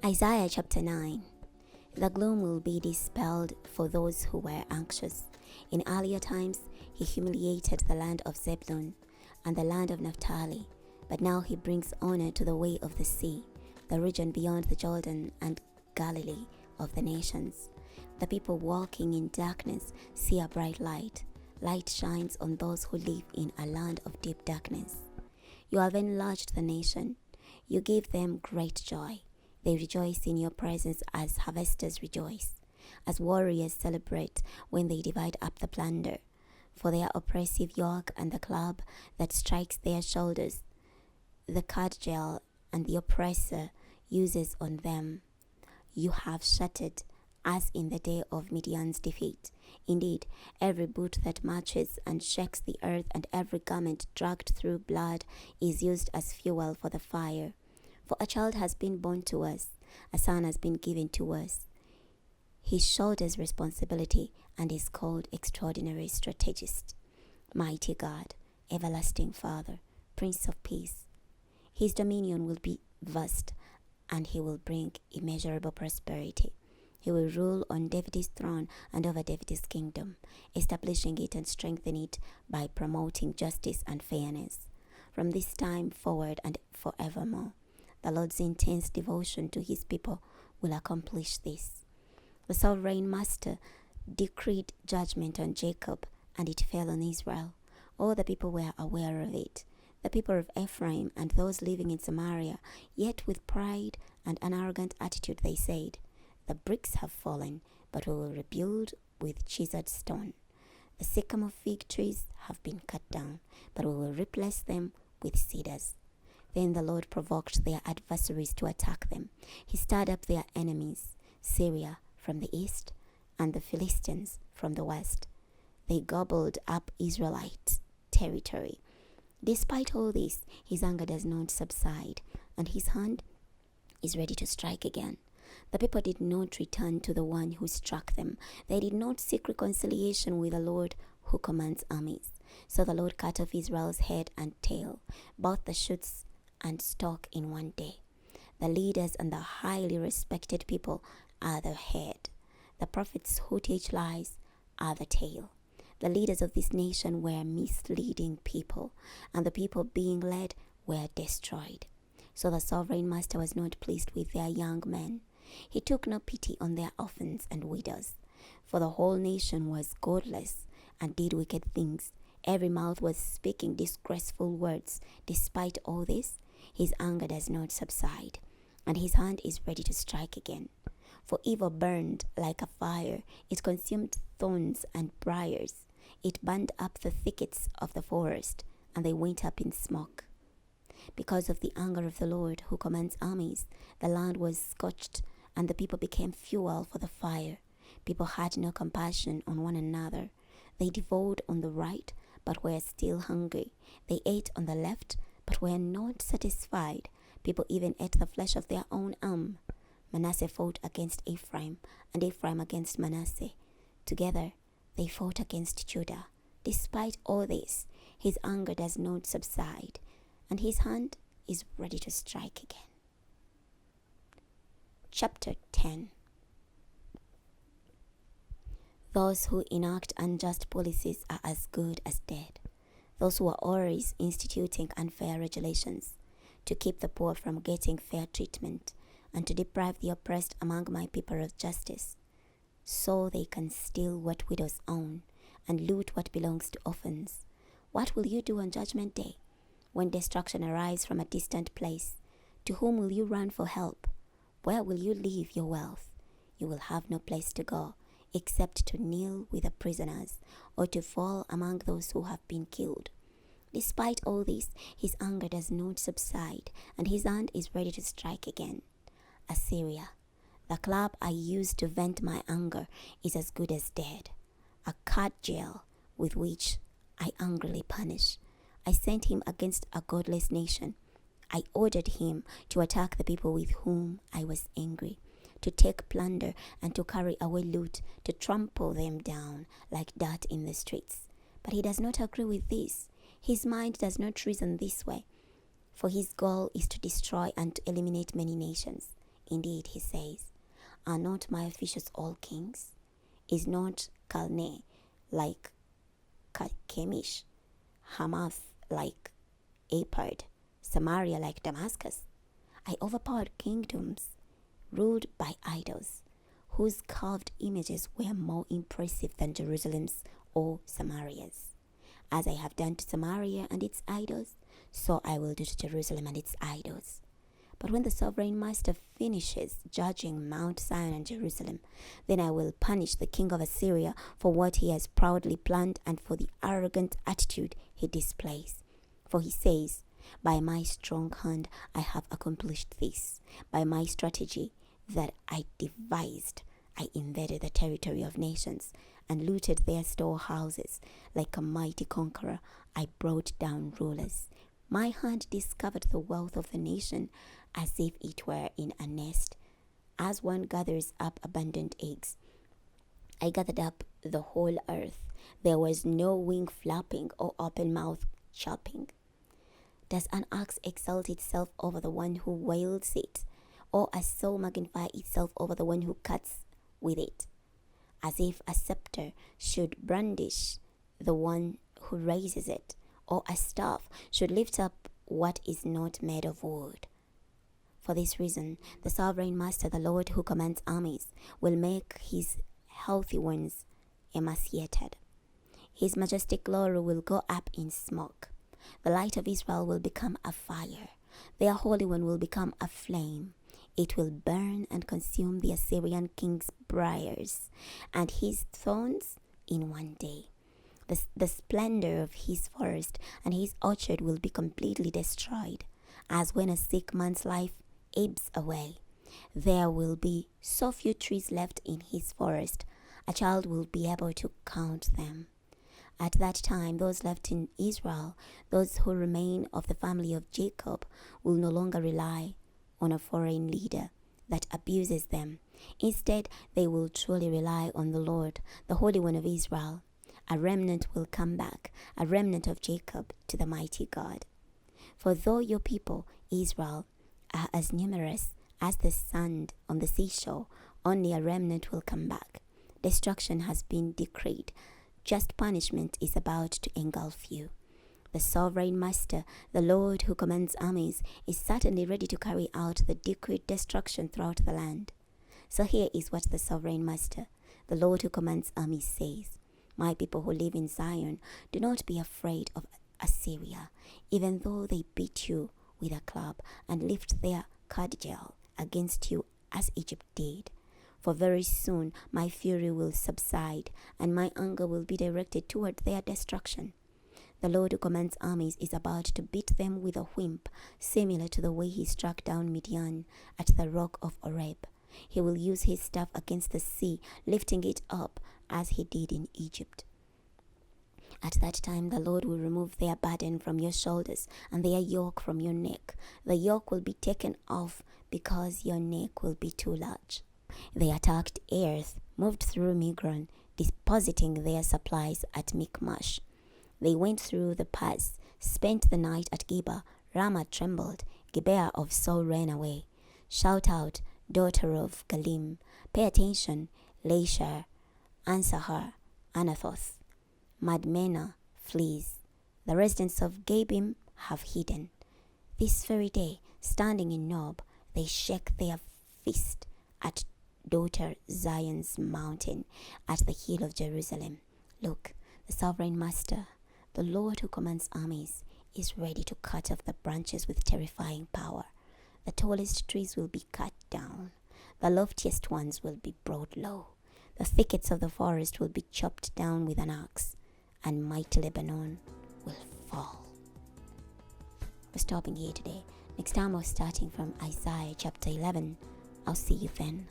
Isaiah chapter 9. The gloom will be dispelled for those who were anxious. In earlier times, he humiliated the land of Zebulun and the land of Naphtali, but now he brings honor to the way of the sea, the region beyond the Jordan and Galilee of the nations. The people walking in darkness see a bright light. Light shines on those who live in a land of deep darkness. You have enlarged the nation. You give them great joy. They rejoice in your presence as harvesters rejoice, as warriors celebrate when they divide up the plunder. For their oppressive yoke and the club that strikes their shoulders, the cudgel and the oppressor uses on them, you have shattered, as in the day of Midian's defeat. Indeed, every boot that marches and shakes the earth and every garment dragged through blood is used as fuel for the fire. For a child has been born to us, a son has been given to us. He shoulders responsibility and is called extraordinary strategist, mighty God, everlasting Father, Prince of Peace. His dominion will be vast, and he will bring immeasurable prosperity. He will rule on David's throne and over David's kingdom, establishing it and strengthening it by promoting justice and fairness, from this time forward and forevermore. The Lord's intense devotion to his people will accomplish this. The sovereign master decreed judgment on Jacob, and it fell on Israel. All the people were aware of it. The people of Ephraim and those living in Samaria, yet with pride and an arrogant attitude they said, the bricks have fallen, but we will rebuild with chiseled stone. The sycamore fig trees have been cut down, but we will replace them with cedars. Then the Lord provoked their adversaries to attack them. He stirred up their enemies, Syria from the east and the Philistines from the west. They gobbled up Israelite territory. Despite all this, his anger does not subside, and his hand is ready to strike again. The people did not return to the one who struck them. They did not seek reconciliation with the Lord who commands armies. So the Lord cut off Israel's head and tail, both the shoots and stalk in one day. The leaders and the highly respected people are the head. The prophets who teach lies are the tail. The leaders of this nation were misleading people, and the people being led were destroyed. So the sovereign master was not pleased with their young men. He took no pity on their orphans and widows, for the whole nation was godless and did wicked things. Every mouth was speaking disgraceful words. Despite all this, his anger does not subside, and his hand is ready to strike again. For evil burned like a fire. It consumed thorns and briars. It burned up the thickets of the forest, and they went up in smoke. Because of the anger of the Lord who commands armies, the land was scorched, and the people became fuel for the fire. People had no compassion on one another. They devoured on the right, but were still hungry. They ate on the left, but were not satisfied. People even ate the flesh of their own arm. Manasseh fought against Ephraim, and Ephraim against Manasseh. Together they fought against Judah. Despite all this, his anger does not subside, and his hand is ready to strike again. Chapter 10. Those who enact unjust policies are as good as dead. Those who are always instituting unfair regulations to keep the poor from getting fair treatment and to deprive the oppressed among my people of justice, so they can steal what widows own and loot what belongs to orphans. What will you do on Judgment Day, when destruction arrives from a distant place? To whom will you run for help? Where will you leave your wealth? You will have no place to go, except to kneel with the prisoners or to fall among those who have been killed. Despite all this, his anger does not subside, and his hand is ready to strike again. Assyria, the club I use to vent my anger, is as good as dead. A cudgel with which I angrily punish. I sent him against a godless nation. I ordered him to attack the people with whom I was angry, to take plunder and to carry away loot, to trample them down like dirt in the streets. But he does not agree with this. His mind does not reason this way, for his goal is to destroy and to eliminate many nations. Indeed, he says, are not my officials all kings? Is not Calneh like Chemish, Hamath like Apard, Samaria like Damascus? I overpowered kingdoms ruled by idols, whose carved images were more impressive than Jerusalem's or Samaria's. As I have done to Samaria and its idols, so I will do to Jerusalem and its idols. But when the sovereign master finishes judging Mount Zion and Jerusalem, then I will punish the king of Assyria for what he has proudly planned and for the arrogant attitude he displays. For he says, by my strong hand I have accomplished this. By my strategy that I devised, I invaded the territory of nations and looted their storehouses. Like a mighty conqueror, I brought down rulers. My hand discovered the wealth of the nation as if it were in a nest. As one gathers up abundant eggs, I gathered up the whole earth. There was no wing flapping or open mouth chopping. Does an axe exalt itself over the one who wields it, or a saw magnify itself over the one who cuts with it? As if a scepter should brandish the one who raises it, or a staff should lift up what is not made of wood. For this reason, the sovereign master, the Lord who commands armies, will make his healthy ones emaciated. His majestic glory will go up in smoke. The light of Israel will become a fire. Their Holy One will become a flame. It will burn and consume the Assyrian king's briars and his thorns in one day. The splendor of his forest and his orchard will be completely destroyed, as when a sick man's life ebbs away. There will be so few trees left in his forest, a child will be able to count them. At that time, those left in Israel, those who remain of the family of Jacob, will no longer rely on a foreign leader that abuses them. Instead, they will truly rely on the Lord, the Holy One of Israel. A remnant will come back, a remnant of Jacob, to the mighty God. For though your people, Israel, are as numerous as the sand on the seashore, only a remnant will come back. Destruction has been decreed. Just punishment is about to engulf you. The sovereign master, the Lord who commands armies, is certainly ready to carry out the decreed destruction throughout the land. So here is what the sovereign master, the Lord who commands armies, says. My people who live in Zion, do not be afraid of Assyria, even though they beat you with a club and lift their cudgel against you as Egypt did. For very soon my fury will subside, and my anger will be directed toward their destruction. The Lord who commands armies is about to beat them with a whip, similar to the way he struck down Midian at the rock of Oreb. He will use his staff against the sea, lifting it up as he did in Egypt. At that time, the Lord will remove their burden from your shoulders and their yoke from your neck. The yoke will be taken off because your neck will be too large. They attacked Earth, moved through Migron, depositing their supplies at Michmash. They went through the pass, spent the night at Geba. Ramah trembled, Gibeah of Saul ran away. Shout out, daughter of Galim. Pay attention, Lashar, Ansahar, Anathoth. Madmena flees. The residents of Gabim have hidden. This very day, standing in Nob, they shake their fist at daughter Zion's mountain, at the hill of Jerusalem. Look, the sovereign master, the Lord who commands armies, is ready to cut off the branches with terrifying power. The tallest trees will be cut down. The loftiest ones will be brought low. The thickets of the forest will be chopped down with an axe, and mighty Lebanon will fall. We're stopping here today. Next time we're starting from Isaiah chapter 11. I'll see you then.